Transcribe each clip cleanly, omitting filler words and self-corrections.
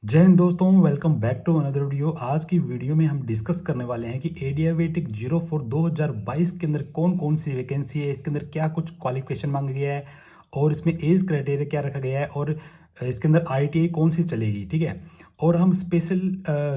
जय हिंद दोस्तों, welcome back to another video. आज की वीडियो में हम डिस्कस करने वाले हैं कि एडियाबेटिक 04 2022 के अंदर कौन कौन सी वैकेंसी है, इसके अंदर क्या कुछ क्वालिफिकेशन मांगा गया है और इसमें एज क्राइटेरिया क्या रखा गया है और इसके अंदर आईटीआई कौन सी चलेगी। ठीक है। और हम स्पेशल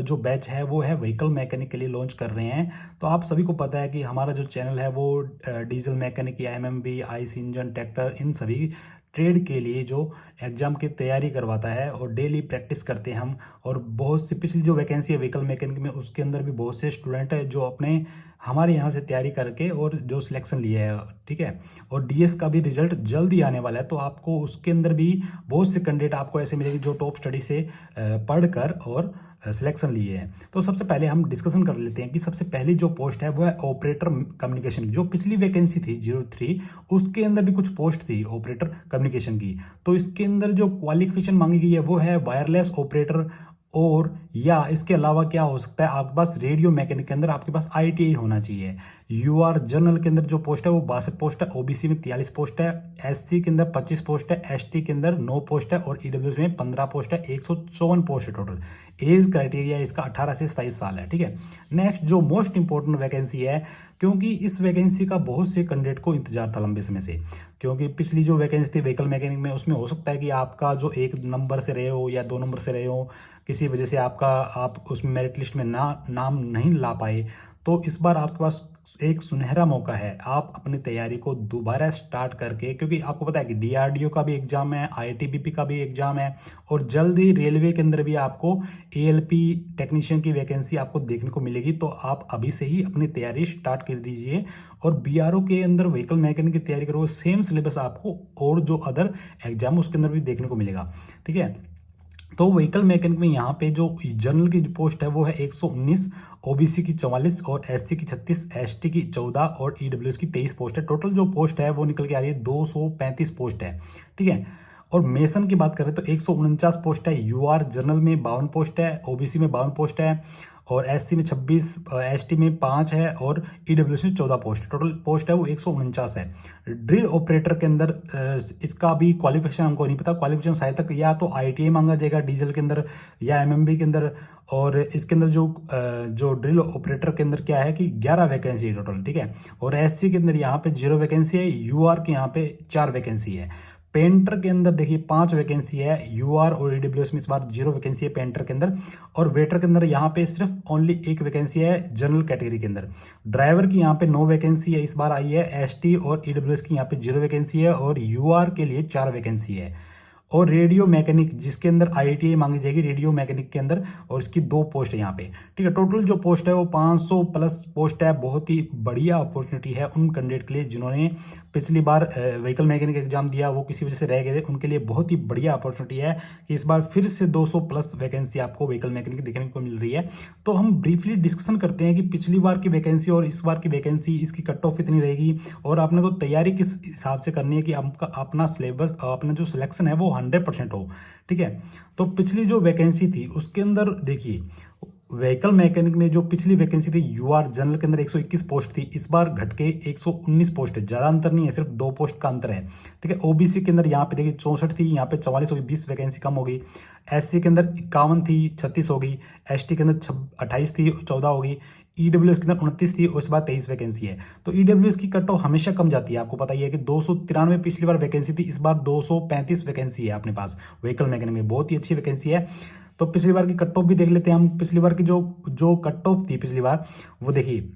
जो बैच है वो है व्हीकल मैकेनिक के लिए लॉन्च कर रहे हैं। तो आप सभी को पता है कि हमारा जो चैनल है वो डीजल मैकेनिक या एमएमबी, आईसी इंजन, ट्रैक्टर, इन सभी ट्रेड के लिए जो एग्जाम की तैयारी करवाता है और डेली प्रैक्टिस करते हैं हम। और बहुत सी पिछली जो वैकेंसी है व्हीकल मैकेनिक में, उसके अंदर भी बहुत से स्टूडेंट है जो अपने हमारे यहाँ से तैयारी करके और जो सिलेक्शन लिए है। ठीक है। और डीएस का भी रिजल्ट जल्द ही आने वाला है, तो आपको उसके अंदर भी बहुत से कैंडिडेट आपको ऐसे मिलेंगे जो टॉप स्टडी से पढ़कर और सिलेक्शन लिए हैं। तो सबसे पहले हम डिस्कशन कर लेते हैं कि सबसे पहली जो पोस्ट है वो है ऑपरेटर कम्युनिकेशन की। जो पिछली वैकेंसी थी 03, उसके अंदर भी कुछ पोस्ट थी ऑपरेटर कम्युनिकेशन की। तो इसके अंदर जो क्वालिफिकेशन मांगी गई है वो है वायरलेस ऑपरेटर, और या इसके अलावा क्या हो सकता है, आपके पास रेडियो मैकेनिक के अंदर आपके पास आईटीआई होना चाहिए। यूआर जनरल के अंदर जो पोस्ट है वो 62 पोस्ट है, ओबीसी में 43 पोस्ट है, एससी के अंदर 25 पोस्ट है, एसटी के अंदर 9 पोस्ट है और ईडब्ल्यूएस में 15 पोस्ट है। 154 पोस्ट है टोटल। एज क्राइटेरिया इसका 18 से 27 साल है। ठीक है। नेक्स्ट जो मोस्ट इंपॉर्टेंट वैकेंसी है, क्योंकि इस वैकेंसी का बहुत से कैंडिडेट को इंतजार था लंबे समय से, क्योंकि पिछली जो वैकेंसी थी व्हीकल मैकेनिक में उसमें हो सकता है कि आपका जो 1 नंबर से रहे हो या 2 नंबर से रहे हो, किसी वजह से आप उसमें मेरिट लिस्ट में नाम नहीं ला पाए। तो इस बार आपके पास एक सुनहरा मौका है, आप अपनी तैयारी को दोबारा स्टार्ट करके, क्योंकि आपको पता है कि डीआरडीओ का भी एग्जाम है, आईटीबीपी का भी एग्जाम है और जल्द ही रेलवे के अंदर भी आपको एएलपी टेक्नीशियन की वैकेंसी आपको देखने को मिलेगी। तो आप अभी से ही अपनी तैयारी स्टार्ट कर दीजिए और बीआरओ के अंदर व्हीकल मैकेनिक की तैयारी करो। सेम सिलेबस आपको और जो अदर एग्जाम उसके अंदर भी देखने को मिलेगा। ठीक है। तो व्हीकल मैकेनिक में यहाँ पे जो जनरल की जो पोस्ट है वो है 119, ओबीसी की 44 और एससी की 36, एसटी की 14 और ईडब्ल्यूएस की 23 पोस्ट है। टोटल जो पोस्ट है वो निकल के आ रही है 235 पोस्ट है। ठीक है। और मेसन की बात करें तो 149 पोस्ट है, यूआर जनरल में 52 पोस्ट है, ओबीसी में 52 पोस्ट है और एससी में 26, एसटी में 5 है और ईडब्ल्यूएस में 14 पोस्ट। टोटल पोस्ट है वो 149 है। ड्रिल ऑपरेटर के अंदर इसका भी क्वालिफिकेशन हमको नहीं पता। क्वालिफिकेशन शायद तक या तो आईटीआई मांगा जाएगा डीजल के अंदर या एमएमबी के अंदर। और इसके अंदर जो ड्रिल ऑपरेटर के अंदर क्या है कि 11 वैकेंसी है टोटल। ठीक है। और एससी के अंदर यहाँ पे 0 वैकेंसी है, यूआर के यहाँ पे 4 वैकेंसी है। पेंटर के अंदर देखिए 5 वैकेंसी है, यूआर और ईडब्ल्यूएस में इस बार 0 वैकेंसी है पेंटर के अंदर। और वेटर के अंदर यहाँ पे सिर्फ ओनली 1 वैकेंसी है जनरल कैटेगरी के अंदर। ड्राइवर की यहाँ पे 9 वैकेंसी है इस बार आई है, एसटी और ईडब्ल्यूएस की यहाँ पे 0 वैकेंसी है और यूआर के लिए 4 वैकेंसी है। और रेडियो मैकेनिक जिसके अंदर आईटीआई मांगी जाएगी रेडियो मैकेनिक के अंदर, और इसकी 2 पोस्ट है यहाँ पे। ठीक है। टोटल जो पोस्ट है वो 500 प्लस पोस्ट है। बहुत ही बढ़िया अपॉर्चुनिटी है उन कैंडिडेट के लिए जिन्होंने पिछली बार व्हीकल मैकेनिक एग्जाम दिया, वो किसी वजह से रह गए थे, उनके लिए बहुत ही बढ़िया अपॉर्चुनिटी है कि इस बार फिर से 200 प्लस वैकेंसी आपको व्हीकल मैकेनिक देखने को मिल रही है। तो हम ब्रीफली डिस्कशन करते हैं कि पिछली बार की वैकेंसी और इस बार की वैकेंसी, इसकी कट ऑफ कितनी रहेगी और आपने को तैयारी किस हिसाब से करनी है कि आपका अपना सिलेबस, अपना जो सिलेक्शन है वो 100% हो। ठीक है। तो पिछली जो वैकेंसी थी उसके अंदर देखिए, व्हीकल मैकेनिक में जो पिछली वैकेंसी थी यूआर जनरल के अंदर 121 पोस्ट थी, इस बार घट के 119 पोस्ट है। ज्यादा अंतर नहीं है, सिर्फ 2 पोस्ट का अंतर है। ठीक है। ओबीसी के अंदर यहाँ पे देखिए 64 थी, यहाँ पे 44 होगी, 20 वैकेंसी कम होगी। एससी के अंदर 51 थी, 36 होगी। एसटी के अंदर 28 थी, 14 होगी। ईडब्ल्यूएस के अंदर 29 थी और इस बार 23 वैकेंसी है। तो ईडब्ल्यूएस की कट ऑफ हमेशा कम जाती है, आपको पता ही है कि 293 पिछली बार वैकेंसी थी, इस बार 235 वैकेंसी है अपने पास व्हीकल मैकेनिक में। बहुत ही अच्छी वैकेंसी है। तो पिछली बार की कट ऑफ भी देख लेते हैं हम। पिछली बार की जो जो कट ऑफ थी पिछली बार, वो देखिए,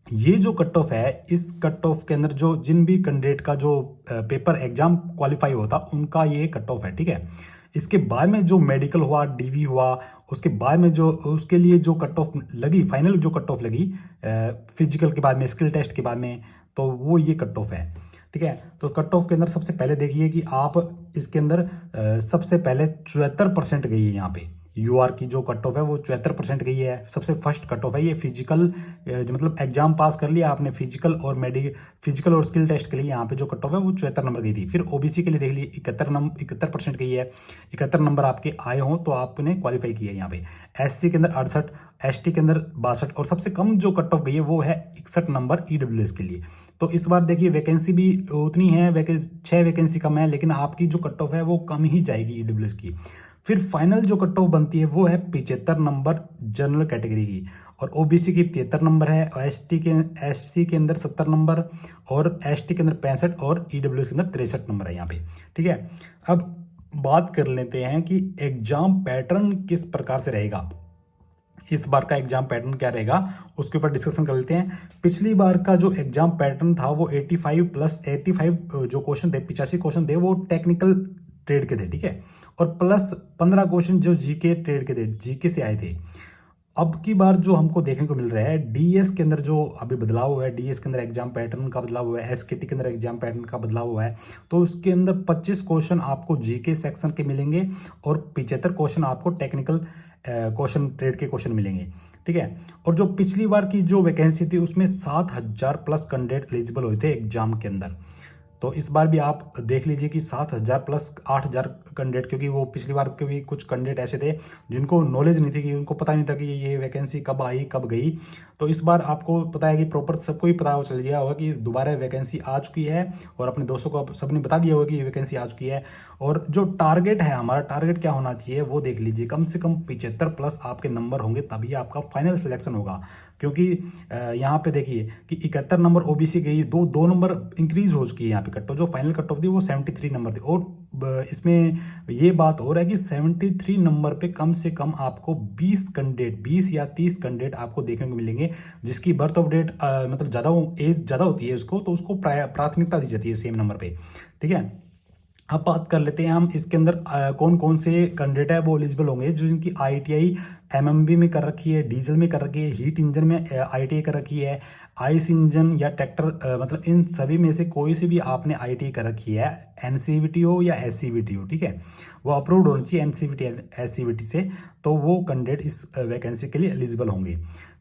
ये जो कट ऑफ है, इस कट ऑफ के अंदर जो जिन भी कैंडिडेट का जो पेपर एग्जाम क्वालिफाई होता उनका ये कट ऑफ है। ठीक है। इसके बाद में जो मेडिकल हुआ, डीवी हुआ, उसके बाद में जो उसके लिए जो कट ऑफ लगी, फाइनल जो कट ऑफ लगी फिजिकल के बाद में, स्किल टेस्ट के बाद में, तो वो ये कट ऑफ है। ठीक है। तो कट ऑफ के अंदर सबसे पहले देखिए कि आप इसके अंदर सबसे पहले 74% गई है यहाँ पे। यूआर की जो कट ऑफ है वो 74% गई है। सबसे फर्स्ट कट ऑफ है ये फिजिकल, जो मतलब एग्जाम पास कर लिया आपने फिजिकल और स्किल टेस्ट के लिए, यहाँ पे जो कट ऑफ है वो 74 नंबर गई थी। फिर ओबीसी के लिए देख लिए 71% गई है। 71 नंबर आपके आए हों तो आपने क्वालिफाई किया है यहाँ पे। एससी के अंदर 68, एसटी के अंदर 62 और सबसे कम जो कट ऑफ गई है वो है 61 नंबर ईडब्ल्यूएस के लिए। तो इस बार देखिए वैकेंसी भी उतनी है, 6 वैकेंसी कम है, लेकिन आपकी जो कट ऑफ है वो कम ही जाएगी ईडब्ल्यूएस की। फिर फाइनल जो कट ऑफ बनती है वो है 75 नंबर जनरल कैटेगरी की, और ओबीसी की 73 नंबर है, और एससी के अंदर 70 नंबर, और एसटी के अंदर 65, और ईडब्ल्यूएस के अंदर 63 नंबर है यहाँ पे। ठीक है, अब बात कर लेते हैं कि एग्जाम पैटर्न किस प्रकार से रहेगा, इस बार का एग्जाम पैटर्न क्या रहेगा, उसके ऊपर डिस्कशन कर लेते हैं। पिछली बार का जो एग्जाम पैटर्न था वो 85 प्लस 85 जो क्वेश्चन थे, 85 क्वेश्चन थे, वो टेक्निकल ट्रेड के थे। ठीक है, और प्लस 15 क्वेश्चन जो जीके ट्रेड के थे, जीके से आए थे। अब की बार जो हमको देखने को मिल रहा है, डीएस के अंदर जो अभी बदलाव हुआ है, डीएस के अंदर एग्जाम पैटर्न का बदलाव हुआ है, एसकेटी के अंदर एग्जाम पैटर्न का बदलाव हुआ है। तो उसके अंदर 25 क्वेश्चन आपको जीके सेक्शन के मिलेंगे, और 75 क्वेश्चन आपको टेक्निकल क्वेश्चन ट्रेड के क्वेश्चन मिलेंगे। ठीक है, और जो पिछली बार की जो वैकेंसी थी उसमें 7000 प्लस कैंडिडेट एलिजिबल हुए थे एग्जाम के अंदर। तो इस बार भी आप देख लीजिए कि 7000 प्लस 8000 कैंडिडेट, क्योंकि वो पिछली बार के भी कुछ कैंडिडेट ऐसे थे जिनको नॉलेज नहीं थी, कि उनको पता नहीं था कि ये वैकेंसी कब आई कब गई। तो इस बार आपको पता है कि प्रॉपर सबको ही पता चल गया होगा कि दोबारा वैकेंसी आ चुकी है, और अपने दोस्तों को सबने बता दिया होगा कि ये वैकेंसी आ चुकी है। और जो टारगेट है, हमारा टारगेट क्या होना चाहिए वो देख लीजिए, कम से कम 75 प्लस आपके नंबर होंगे तभी आपका फाइनल सिलेक्शन होगा। क्योंकि यहाँ पे देखिए कि 71 नंबर ओबीसी गई, दो नंबर इंक्रीज हो चुकी है यहाँ पे कट ऑफ, जो फाइनल कट ऑफ थी वो 73 नंबर थी। और इसमें ये बात हो रहा है कि 73 नंबर पे कम से कम आपको 20 या 30 कैंडिडेट आपको देखने को मिलेंगे, जिसकी बर्थ ऑफ डेट मतलब ज़्यादा एज ज़्यादा होती है उसको, तो उसको प्राथमिकता दी जाती है सेम नंबर पे। ठीक है, अब बात कर लेते हैं हम इसके अंदर कौन कौन से कैंडिडेट है वो एलिजिबल होंगे, जो जिनकी आईटीआई एमएमबी में कर रखी है, डीजल में कर रखी है, हीट इंजन में आईटीआई कर रखी है, आइस इंजन या ट्रैक्टर, मतलब इन सभी में से कोई से भी आपने आईटीआई कर रखी है, एनसीवीटी हो या एससीवीटी हो। ठीक है, वो अप्रूव्ड होनी चाहिए एनसीवीटी एससीवीटी से, तो वो कैंडिडेट इस वैकेंसी के लिए एलिजिबल होंगे।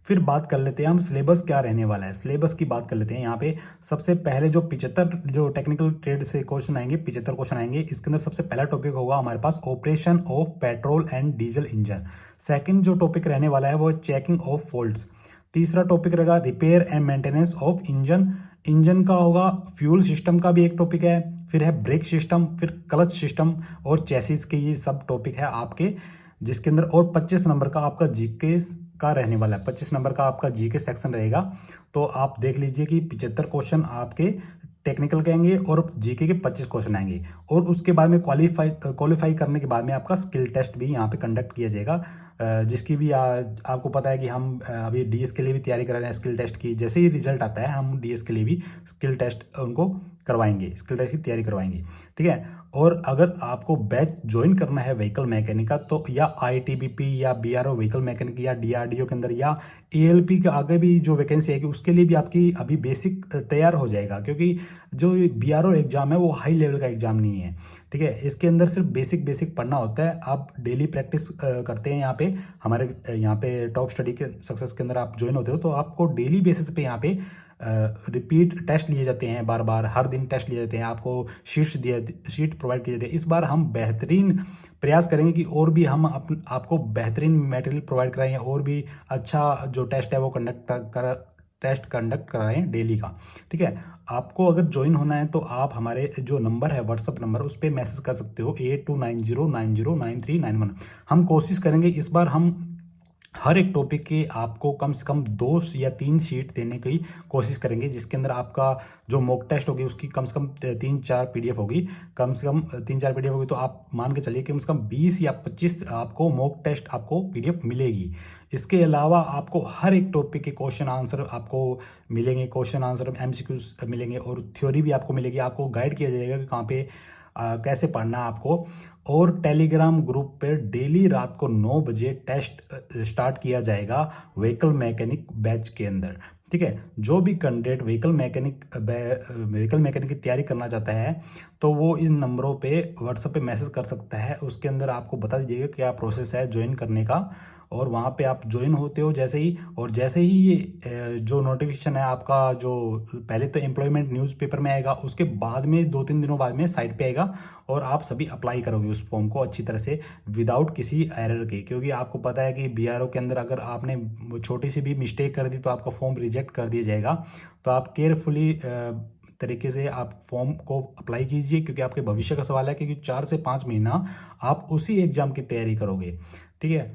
फिर बात कर लेते हैं हम सिलेबस क्या रहने वाला है, सिलेबस की बात कर लेते हैं। यहाँ पे सबसे पहले जो 75 जो टेक्निकल ट्रेड से क्वेश्चन आएंगे, 75 क्वेश्चन आएंगे। इसके अंदर सबसे पहला टॉपिक होगा हमारे पास operation of petrol and diesel engine. Second जो टॉपिक रहने वाला है वो चेकिंग ऑफ फॉल्ट्स। तीसरा टॉपिक रहेगा repair and maintenance of engine. Engine का होगा, फ्यूल सिस्टम का भी एक टॉपिक है, फिर है ब्रेक सिस्टम, फिर क्लच सिस्टम और चेसिस के, ये सब टॉपिक है आपके, जिसके अंदर और 25 नंबर का आपका जीके का रहने वाला है। 25 नंबर का आपका जीके सेक्शन रहेगा। तो आप देख लीजिए कि 75 क्वेश्चन आपके टेक्निकल के आएंगे और जीके के 25 क्वेश्चन आएंगे, और उसके बाद में क्वालिफाई करने के बाद में आपका स्किल टेस्ट भी यहाँ पे कंडक्ट किया जाएगा, जिसकी भी आपको पता है कि हम अभी डीएस के लिए भी तैयारी कर रहे हैं स्किल टेस्ट की। जैसे ही रिजल्ट आता है हम डीएस के लिए भी स्किल टेस्ट उनको करवाएंगे, स्किल टेस्ट की तैयारी करवाएंगे। ठीक है, और अगर आपको बैच ज्वाइन करना है व्हीकल मैकेनिक का, तो या आईटीबीपी या बीआरओ व्हीकल मैकेनिक या डीआरडीओ के अंदर या एएलपी के आगे भी जो वैकेंसी आएगी उसके लिए भी आपकी अभी बेसिक तैयार हो जाएगा, क्योंकि जो बीआरओ एग्जाम है वो हाई लेवल का एग्जाम नहीं है। ठीक है, इसके अंदर सिर्फ बेसिक बेसिक पढ़ना होता है। आप डेली प्रैक्टिस करते हैं यहाँ पे, हमारे यहाँ पे टॉप स्टडी के सक्सेस के अंदर आप ज्वाइन होते हो, तो आपको डेली बेसिस पे यहाँ पे रिपीट टेस्ट लिए जाते हैं, बार बार हर दिन टेस्ट लिए जाते हैं, आपको शीट प्रोवाइड किए जाते हैं। इस बार हम बेहतरीन प्रयास करेंगे कि और भी हम आपको बेहतरीन मटेरियल प्रोवाइड कराएं, और भी अच्छा जो टेस्ट है वो टेस्ट कंडक्ट कराएं डेली का। ठीक है, आपको अगर ज्वाइन होना है तो आप हमारे जो नंबर है व्हाट्सअप नंबर, उस पर मैसेज कर सकते हो 8290909391। हम कोशिश करेंगे इस बार हम हर एक टॉपिक के आपको कम से कम 2 या 3 शीट देने की कोशिश करेंगे, जिसके अंदर आपका जो मॉक टेस्ट होगी उसकी कम से कम 3-4 पीडीएफ होगी, कम से कम 3-4 पीडीएफ होगी। तो आप मान के चलिए कम से कम 20 या 25 आपको मॉक टेस्ट आपको पीडीएफ मिलेगी। इसके अलावा आपको हर एक टॉपिक के क्वेश्चन आंसर आपको मिलेंगे, क्वेश्चन आंसर एमसीक्यूज मिलेंगे, और थ्योरी भी आपको मिलेगी। आपको गाइड किया जाएगा कि कहाँ पे कैसे पढ़ना है आपको। और टेलीग्राम ग्रुप पे डेली रात को 9 बजे टेस्ट स्टार्ट किया जाएगा व्हीकल मैकेनिक बैच के अंदर। ठीक है, जो भी कैंडिडेट व्हीकल मैकेनिक की तैयारी करना चाहता है तो वो इन नंबरों पे व्हाट्सएप पे मैसेज कर सकता है। उसके अंदर आपको बता दीजिएगा क्या प्रोसेस है ज्वाइन करने का, और वहाँ पे आप ज्वाइन होते हो जैसे ही, और जैसे ही ये जो नोटिफिकेशन है आपका, जो पहले तो एम्प्लॉयमेंट न्यूज़पेपर में आएगा, उसके बाद में 2-3 दिनों बाद में साइट पे आएगा, और आप सभी अप्लाई करोगे उस फॉर्म को अच्छी तरह से विदाउट किसी एरर के। क्योंकि आपको पता है कि बीआरओ के अंदर अगर आपने छोटी सी भी मिस्टेक कर दी तो आपका फॉर्म रिजेक्ट कर दिया जाएगा। तो आप केयरफुली तरीके से आप फॉर्म को अप्लाई कीजिए, क्योंकि आपके भविष्य का सवाल है, क्योंकि 4 से 5 महीना आप उसी एग्जाम की तैयारी करोगे। ठीक है,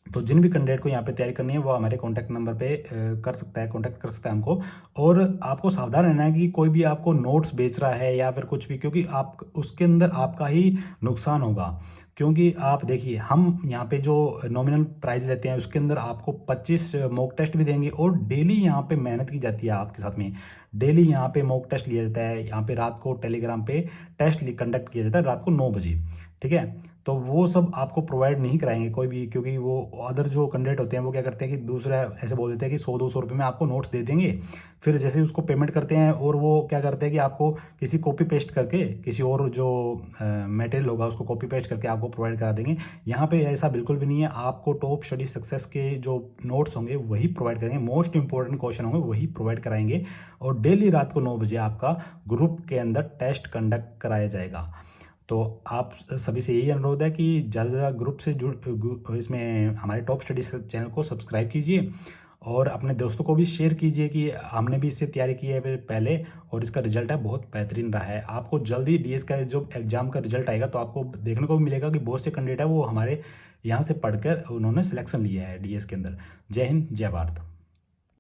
तो जिन भी कैंडिडेट को यहाँ पे तैयारी करनी है वो हमारे कॉन्टैक्ट नंबर पे कर सकता है, कॉन्टैक्ट कर सकता है हमको। और आपको सावधान रहना है कि कोई भी आपको नोट्स बेच रहा है या फिर कुछ भी, क्योंकि आप उसके अंदर आपका ही नुकसान होगा। क्योंकि आप देखिए, हम यहाँ पे जो नॉमिनल प्राइस लेते हैं उसके अंदर आपको 25 मॉक टेस्ट भी देंगे, और डेली यहाँ पे मेहनत की जाती है आपके साथ में। डेली यहाँ पे मॉक टेस्ट लिया जाता है, यहाँ पे रात को टेलीग्राम पे टेस्ट कंडक्ट किया जाता है रात को 9 बजे। ठीक है, तो वो सब आपको प्रोवाइड नहीं कराएंगे कोई भी, क्योंकि वो अदर जो कैंडिडेट होते हैं वो क्या करते हैं कि दूसरा ऐसे बोल देते हैं कि 100-200 रुपये में आपको नोट्स दे देंगे। फिर जैसे ही उसको पेमेंट करते हैं, और वो क्या करते हैं कि आपको किसी कॉपी पेस्ट करके किसी और जो मटेरियल होगा उसको कॉपी पेस्ट करके आपको प्रोवाइड करा देंगे। यहाँ पे ऐसा बिल्कुल भी नहीं है। आपको टॉप स्टडी सक्सेस के जो नोट्स होंगे वही प्रोवाइड करेंगे, मोस्ट इंपॉर्टेंट क्वेश्चन होंगे वही प्रोवाइड कराएंगे, और डेली रात को 9 बजे आपका ग्रुप के अंदर टेस्ट कंडक्ट कराया जाएगा। तो आप सभी से यही अनुरोध है कि ज़्यादा से ज़्यादा ग्रुप से इसमें हमारे टॉप स्टडीज चैनल को सब्सक्राइब कीजिए, और अपने दोस्तों को भी शेयर कीजिए कि हमने भी इससे तैयारी की है पहले, और इसका रिजल्ट है बहुत बेहतरीन रहा है। आपको जल्दी डीएस का जो एग्ज़ाम का रिजल्ट आएगा तो आपको देखने को भी मिलेगा कि बहुत से कैंडिडेट है वो हमारे यहाँ से पढ़कर उन्होंने सिलेक्शन लिया है डीएस के अंदर। जय हिंद, जय भारत।